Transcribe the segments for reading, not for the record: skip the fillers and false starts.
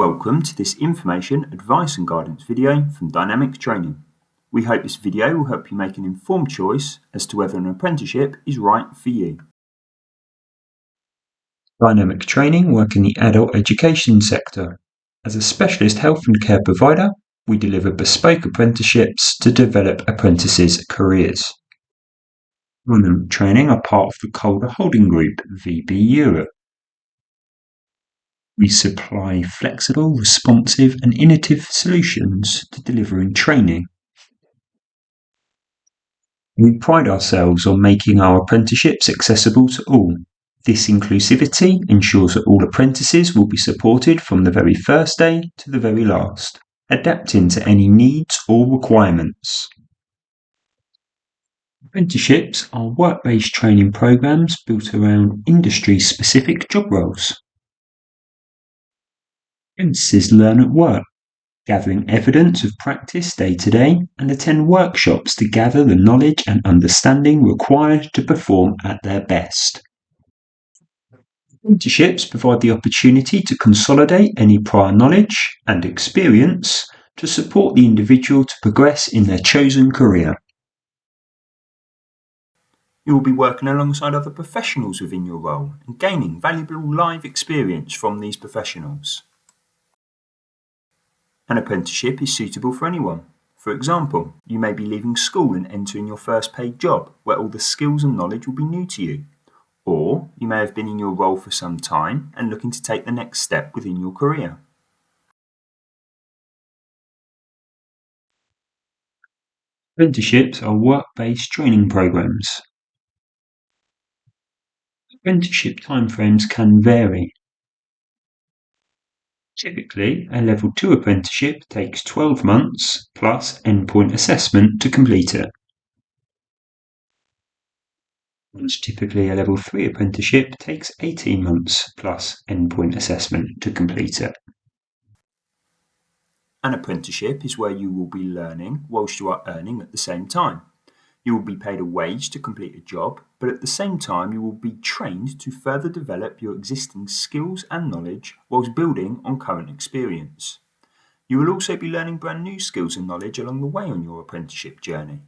Welcome to this information, advice and guidance video from Dynamic Training. We hope this video will help you make an informed choice as to whether an apprenticeship is right for you. Dynamic Training work in the adult education sector. As a specialist health and care provider, we deliver bespoke apprenticeships to develop apprentices' careers. Dynamic Training are part of the Calder Holding Group, VB Europe. We supply flexible, responsive and innovative solutions to delivering training. We pride ourselves on making our apprenticeships accessible to all. This inclusivity ensures that all apprentices will be supported from the very first day to the very last, adapting to any needs or requirements. Apprenticeships are work-based training programs built around industry-specific job roles. Apprentices learn at work, gathering evidence of practice day to day, and attend workshops to gather the knowledge and understanding required to perform at their best. Apprenticeships provide the opportunity to consolidate any prior knowledge and experience to support the individual to progress in their chosen career. You will be working alongside other professionals within your role and gaining valuable live experience from these professionals. An apprenticeship is suitable for anyone. For example, you may be leaving school and entering your first paid job where all the skills and knowledge will be new to you. Or you may have been in your role for some time and looking to take the next step within your career. Apprenticeships are work-based training programs. Apprenticeship timeframes can vary. Typically, a Level 2 apprenticeship takes 12 months plus endpoint assessment to complete it. Typically, a Level 3 apprenticeship takes 18 months plus endpoint assessment to complete it. An apprenticeship is where you will be learning whilst you are earning at the same time. You will be paid a wage to complete a job, but at the same time you will be trained to further develop your existing skills and knowledge whilst building on current experience. You will also be learning brand new skills and knowledge along the way on your apprenticeship journey.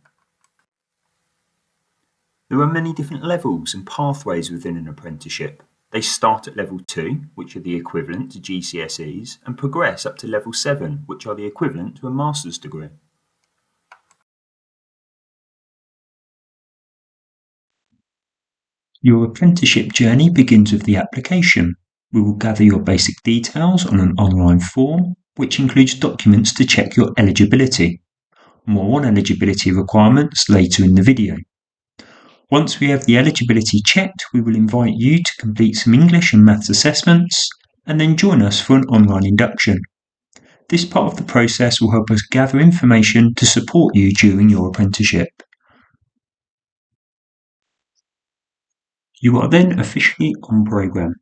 There are many different levels and pathways within an apprenticeship. They start at Level 2, which are the equivalent to GCSEs, and progress up to Level 7, which are the equivalent to a master's degree. Your apprenticeship journey begins with the application. We will gather your basic details on an online form, which includes documents to check your eligibility. More on eligibility requirements later in the video. Once we have the eligibility checked, we will invite you to complete some English and Maths assessments, and then join us for an online induction. This part of the process will help us gather information to support you during your apprenticeship. You are then officially on programme.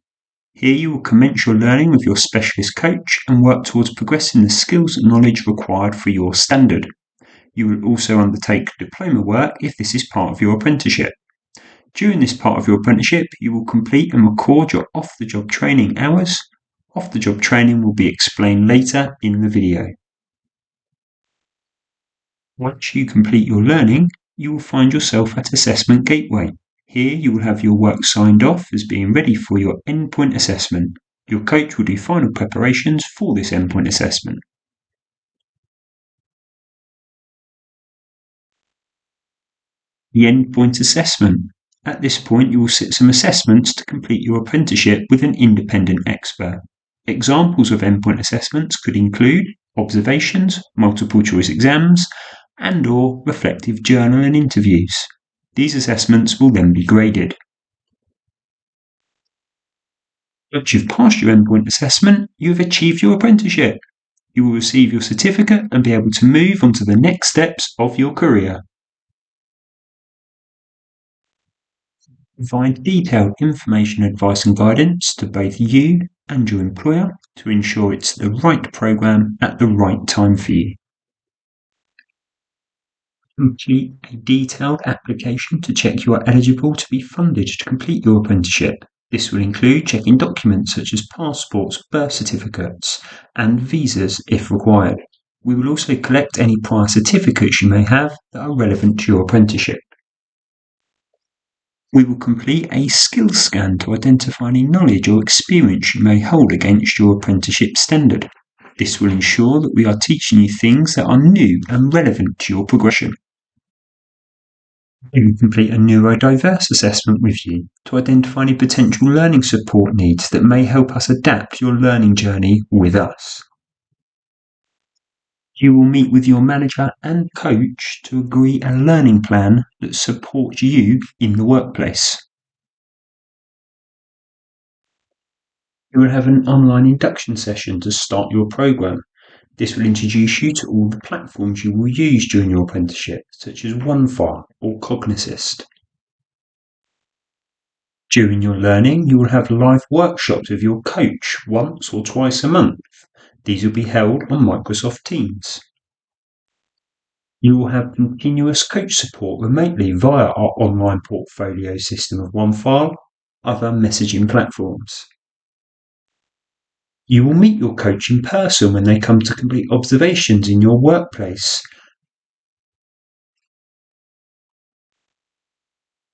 Here you will commence your learning with your specialist coach and work towards progressing the skills and knowledge required for your standard. You will also undertake diploma work if this is part of your apprenticeship. During this part of your apprenticeship, you will complete and record your off-the-job training hours. Off-the-job training will be explained later in the video. Once you complete your learning, you will find yourself at Assessment Gateway. Here you will have your work signed off as being ready for your endpoint assessment. Your coach will do final preparations for this endpoint assessment. The endpoint assessment. At this point, you will sit some assessments to complete your apprenticeship with an independent expert. Examples of endpoint assessments could include observations, multiple choice exams, and/or reflective journal and interviews. These assessments will then be graded. Once you've passed your endpoint assessment, you have achieved your apprenticeship. You will receive your certificate and be able to move on to the next steps of your career. Provide detailed information, advice and guidance to both you and your employer to ensure it's the right programme at the right time for you. Complete a detailed application to check you are eligible to be funded to complete your apprenticeship. This will include checking documents such as passports, birth certificates, and visas if required. We will also collect any prior certificates you may have that are relevant to your apprenticeship. We will complete a skills scan to identify any knowledge or experience you may hold against your apprenticeship standard. This will ensure that we are teaching you things that are new and relevant to your progression. We will complete a neurodiverse assessment with you to identify any potential learning support needs that may help us adapt your learning journey with us. You will meet with your manager and coach to agree a learning plan that supports you in the workplace. You will have an online induction session to start your program. This will introduce you to all the platforms you will use during your apprenticeship, such as OneFile or Cognisist. During your learning, you will have live workshops with your coach once or twice a month. These will be held on Microsoft Teams. You will have continuous coach support remotely via our online portfolio system of OneFile, other messaging platforms. You will meet your coach in person when they come to complete observations in your workplace.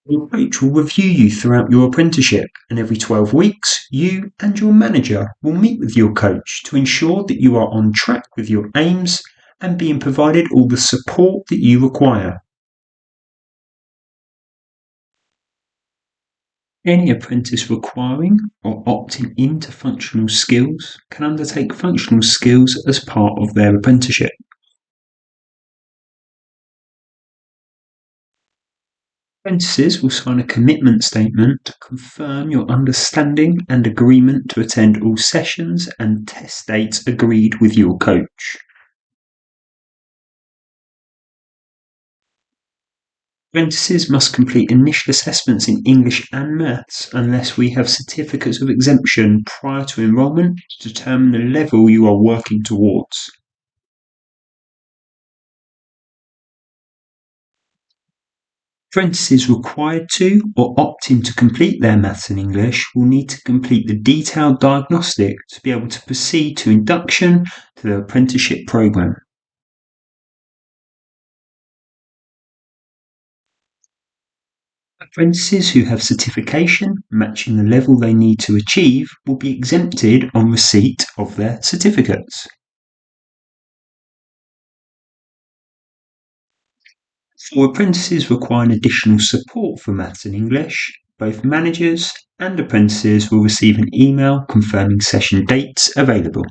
Your coach will review you throughout your apprenticeship, and every 12 weeks, you and your manager will meet with your coach to ensure that you are on track with your aims and being provided all the support that you require. Any apprentice requiring or opting into functional skills can undertake functional skills as part of their apprenticeship. Apprentices will sign a commitment statement to confirm your understanding and agreement to attend all sessions and test dates agreed with your coach. Apprentices must complete initial assessments in English and Maths unless we have certificates of exemption prior to enrolment to determine the level you are working towards. Apprentices required to or opting to complete their Maths and English will need to complete the detailed diagnostic to be able to proceed to induction to their apprenticeship programme. Apprentices who have certification matching the level they need to achieve will be exempted on receipt of their certificates. For apprentices requiring additional support for Maths and English, both managers and apprentices will receive an email confirming session dates available.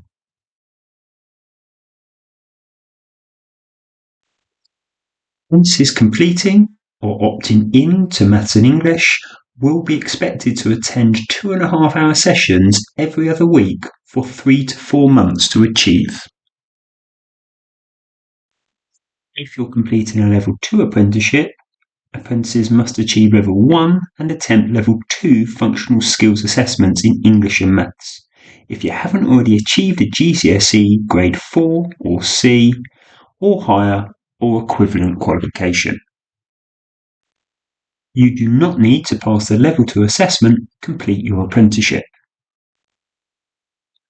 Apprentices completing or opting in to Maths and English will be expected to attend 2.5-hour sessions every other week for 3 to 4 months to achieve. If you're completing a Level 2 apprenticeship, apprentices must achieve Level 1 and attempt Level 2 functional skills assessments in English and Maths. If you haven't already achieved a GCSE Grade 4 or C or higher or equivalent qualification. You do not need to pass the Level 2 assessment to complete your apprenticeship.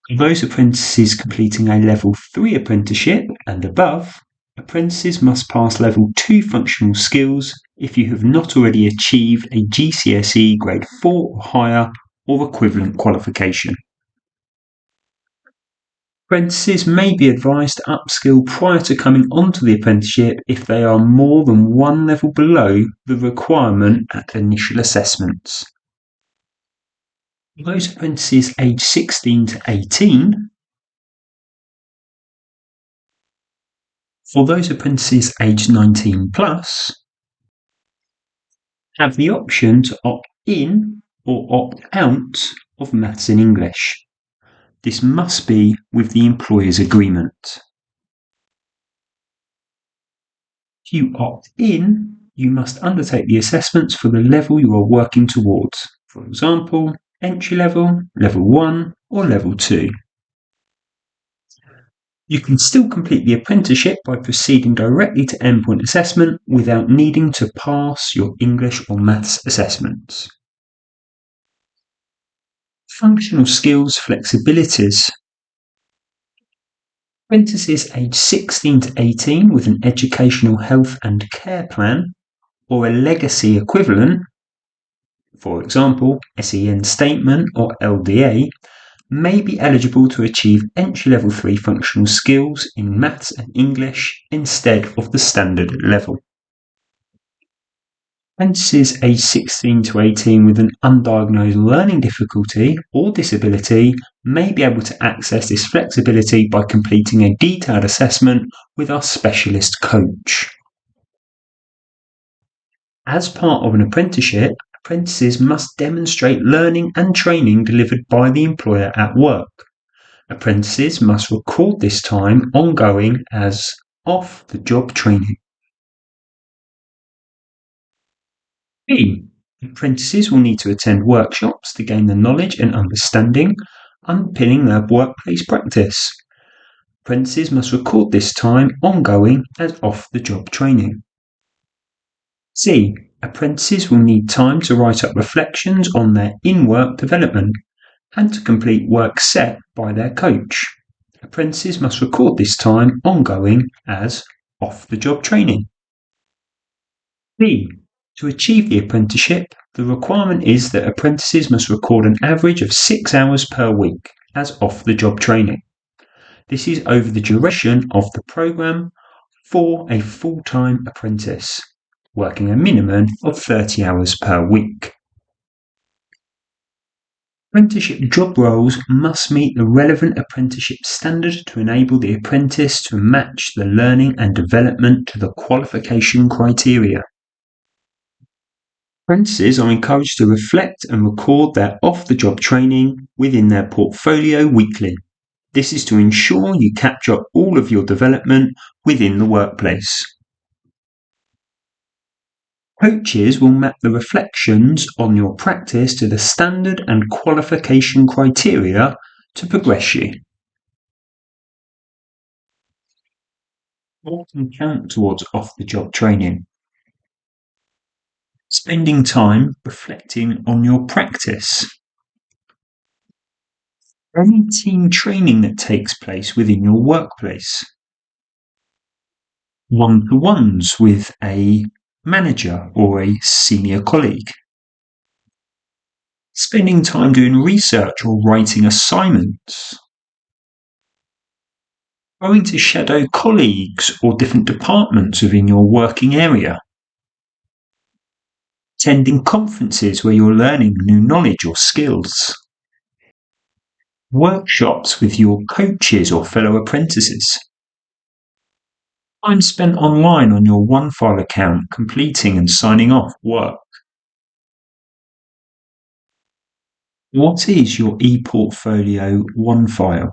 For those apprentices completing a Level 3 apprenticeship and above, apprentices must pass Level 2 functional skills if you have not already achieved a GCSE Grade 4 or higher or equivalent qualification. Apprentices may be advised to upskill prior to coming onto the apprenticeship if they are more than one level below the requirement at initial assessments. For those apprentices aged 16 to 18, for those apprentices aged 19 plus, have the option to opt in or opt out of Maths and English. This must be with the employer's agreement. If you opt in, you must undertake the assessments for the level you are working towards. For example, entry level, level 1 or level 2. You can still complete the apprenticeship by proceeding directly to endpoint assessment without needing to pass your English or Maths assessments. Functional skills flexibilities. Apprentices aged 16 to 18 with an educational health and care plan or a legacy equivalent, for example, SEN statement or LDA, may be eligible to achieve entry-level 3 functional skills in maths and English instead of the standard level. Apprentices aged 16 to 18 with an undiagnosed learning difficulty or disability may be able to access this flexibility by completing a detailed assessment with our specialist coach. As part of an apprenticeship, apprentices must demonstrate learning and training delivered by the employer at work. Apprentices must record this time ongoing as off-the-job training. B. Apprentices will need to attend workshops to gain the knowledge and understanding underpinning their workplace practice. Apprentices must record this time ongoing as off-the-job training. C. Apprentices will need time to write up reflections on their in-work development and to complete work set by their coach. Apprentices must record this time ongoing as off-the-job training. B. To achieve the apprenticeship, the requirement is that apprentices must record an average of 6 hours per week as off-the-job training. This is over the duration of the programme for a full-time apprentice, working a minimum of 30 hours per week. Apprenticeship job roles must meet the relevant apprenticeship standard to enable the apprentice to match the learning and development to the qualification criteria. Apprentices are encouraged to reflect and record their off-the-job training within their portfolio weekly. This is to ensure you capture all of your development within the workplace. Coaches will map the reflections on your practice to the standard and qualification criteria to progress you. What can count towards off-the-job training? Spending time reflecting on your practice. Any team training that takes place within your workplace. One-to-ones with a manager or a senior colleague. Spending time doing research or writing assignments. Going to shadow colleagues or different departments within your working area. Attending conferences where you're learning new knowledge or skills. Workshops with your coaches or fellow apprentices. Time spent online on your OneFile account completing and signing off work. What is your ePortfolio OneFile?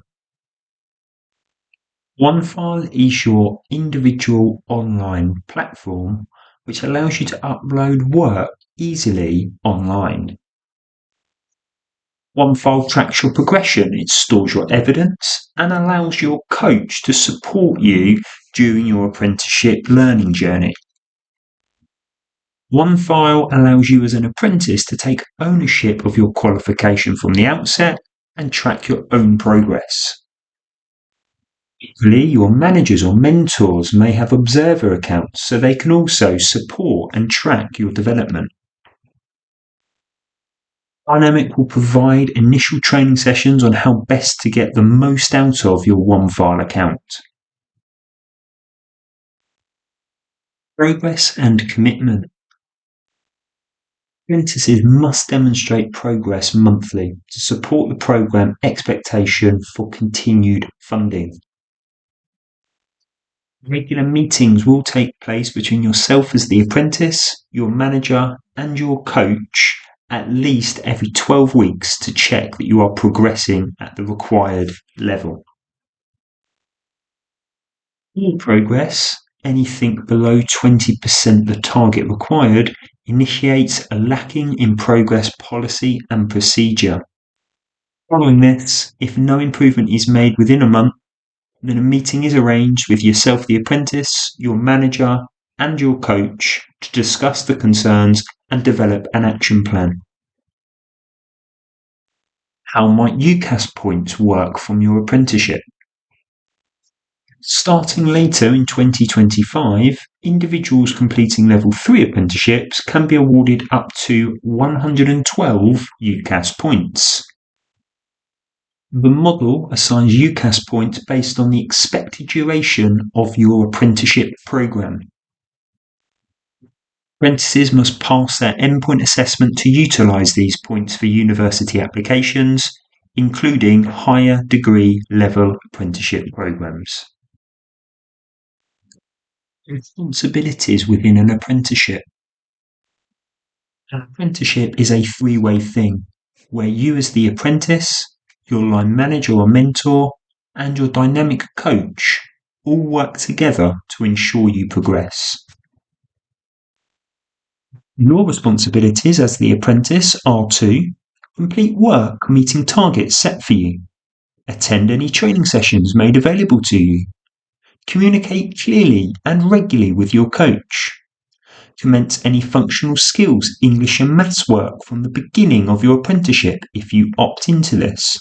OneFile is your individual online platform which allows you to upload work easily online. OneFile tracks your progression, it stores your evidence and allows your coach to support you during your apprenticeship learning journey. OneFile allows you as an apprentice to take ownership of your qualification from the outset and track your own progress. Equally, your managers or mentors may have observer accounts so they can also support and track your development. Dynamic will provide initial training sessions on how best to get the most out of your OneFile account. Progress and commitment. Apprentices must demonstrate progress monthly to support the programme expectation for continued funding. Regular meetings will take place between yourself as the apprentice, your manager and your coach at least every 12 weeks to check that you are progressing at the required level. All progress, anything below 20% the target required, initiates a lacking in progress policy and procedure. Following this, if no improvement is made within a month, then a meeting is arranged with yourself, the apprentice, your manager, and your coach to discuss the concerns and develop an action plan. How might UCAS points work from your apprenticeship? Starting later in 2025, individuals completing Level 3 apprenticeships can be awarded up to 112 UCAS points. The model assigns UCAS points based on the expected duration of your apprenticeship programme. Apprentices must pass their endpoint assessment to utilise these points for university applications, including higher degree level apprenticeship programmes. Responsibilities within an apprenticeship. An apprenticeship is a three-way thing, where you as the apprentice, your line manager or mentor, and your dynamic coach all work together to ensure you progress. Your responsibilities as the apprentice are to complete work meeting targets set for you, attend any training sessions made available to you, communicate clearly and regularly with your coach, commence any functional skills, English and maths work from the beginning of your apprenticeship if you opt into this,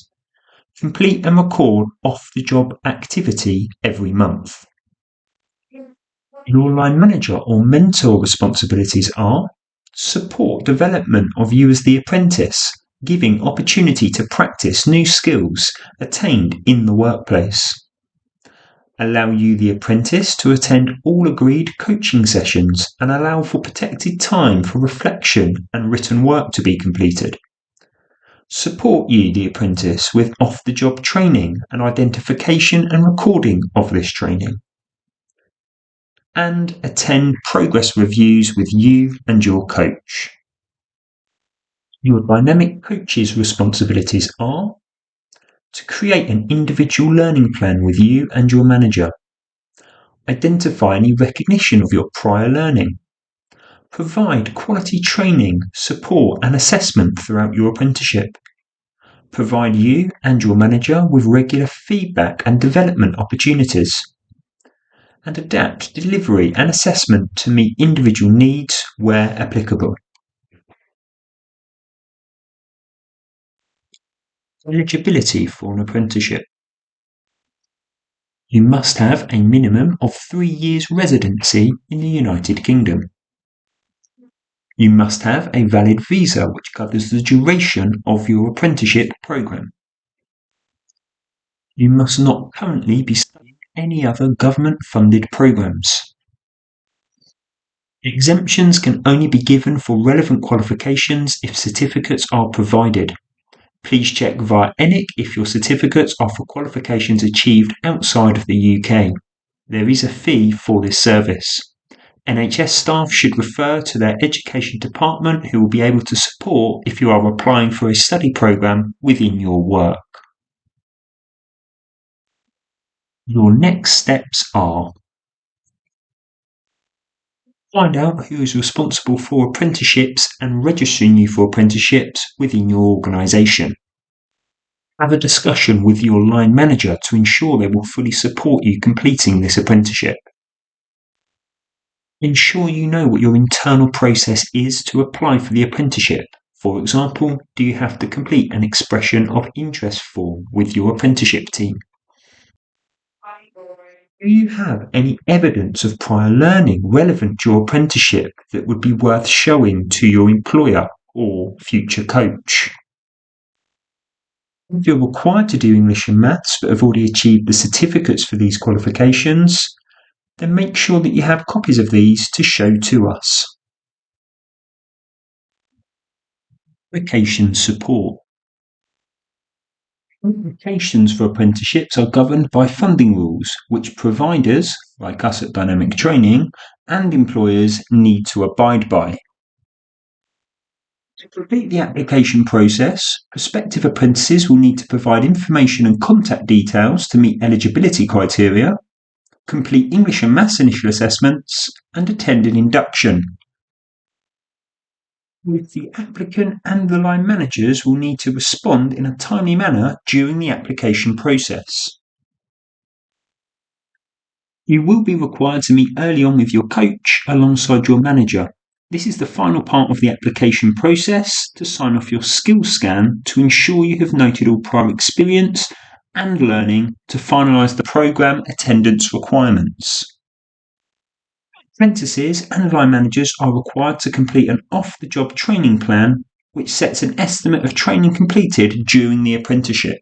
complete and record off-the-job activity every month. Your line manager or mentor responsibilities are support development of you as the apprentice, giving opportunity to practice new skills attained in the workplace. Allow you, the apprentice, to attend all agreed coaching sessions and allow for protected time for reflection and written work to be completed. Support you, the apprentice, with off-the-job training and identification and recording of this training. And attend progress reviews with you and your coach. Your dynamic coach's responsibilities are to create an individual learning plan with you and your manager. Identify any recognition of your prior learning. Provide quality training, support and assessment throughout your apprenticeship. Provide you and your manager with regular feedback and development opportunities. And adapt delivery and assessment to meet individual needs where applicable. Eligibility for an apprenticeship. You must have a minimum of 3 years residency in the United Kingdom. You must have a valid visa which covers the duration of your apprenticeship programme. You must not currently be studying any other government-funded programmes. Exemptions can only be given for relevant qualifications if certificates are provided. Please check via ENIC if your certificates are for qualifications achieved outside of the UK. There is a fee for this service. NHS staff should refer to their education department who will be able to support if you are applying for a study programme within your work. Your next steps are: find out who is responsible for apprenticeships and registering you for apprenticeships within your organisation. Have a discussion with your line manager to ensure they will fully support you completing this apprenticeship. Ensure you know what your internal process is to apply for the apprenticeship. For example, do you have to complete an expression of interest form with your apprenticeship team? Do you have any evidence of prior learning relevant to your apprenticeship that would be worth showing to your employer or future coach? If you're required to do English and Maths but have already achieved the certificates for these qualifications, then make sure that you have copies of these to show to us. Application support. Applications for apprenticeships are governed by funding rules, which providers, like us at Dynamic Training, and employers need to abide by. To complete the application process, prospective apprentices will need to provide information and contact details to meet eligibility criteria, complete English and Maths initial assessments, and attend an induction. Both the applicant and the line managers will need to respond in a timely manner during the application process. You will be required to meet early on with your coach alongside your manager. This is the final part of the application process to sign off your skills scan to ensure you have noted all prior experience and learning to finalise the programme attendance requirements. Apprentices and line managers are required to complete an off-the-job training plan which sets an estimate of training completed during the apprenticeship.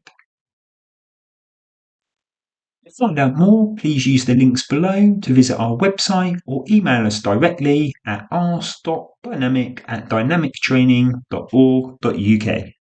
To find out more, please use the links below to visit our website or email us directly at ask.dynamic@dynamictraining.org.uk.